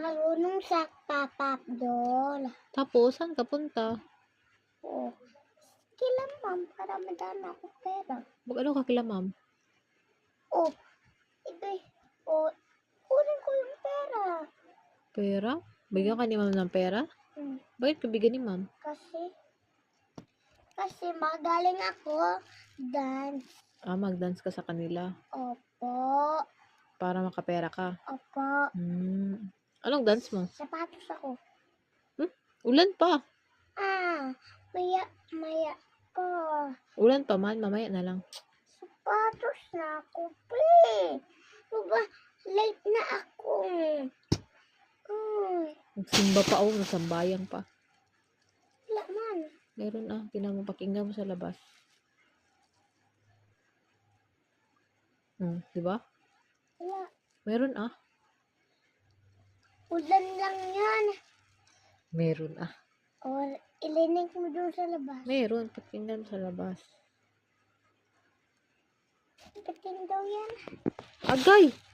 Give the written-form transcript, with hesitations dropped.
marunong sa papapdol. Tapos, saan ka punta? Oh, kailan ma'am para madana ako pera. Ano ka kila ma'am? Oh, oh, kunin ko yung pera. Pera? Bigyan ka ni ma'am ng pera? Hmm, Bakit ka bigyan ni ma'am? kasi magaling ako dance. Mag-dance ka sa kanila Opo, para makapera ka. opo. Anong dance mo? Sapatos ako. Ulan pa. Maya ko. Ulan pa man, mamaya na lang. Sapatos na ako, pre. Diba, late na ako. Nagsimba pa ako, nasambayan pa. Wala man. Meron pinamapakinggan mo sa labas. Di ba? Wala. Meron Ulan lang yan. Meron Or ilinig mo doon sa labas. Meron, pakinggan mo sa labas. Pating daw yan. Agay!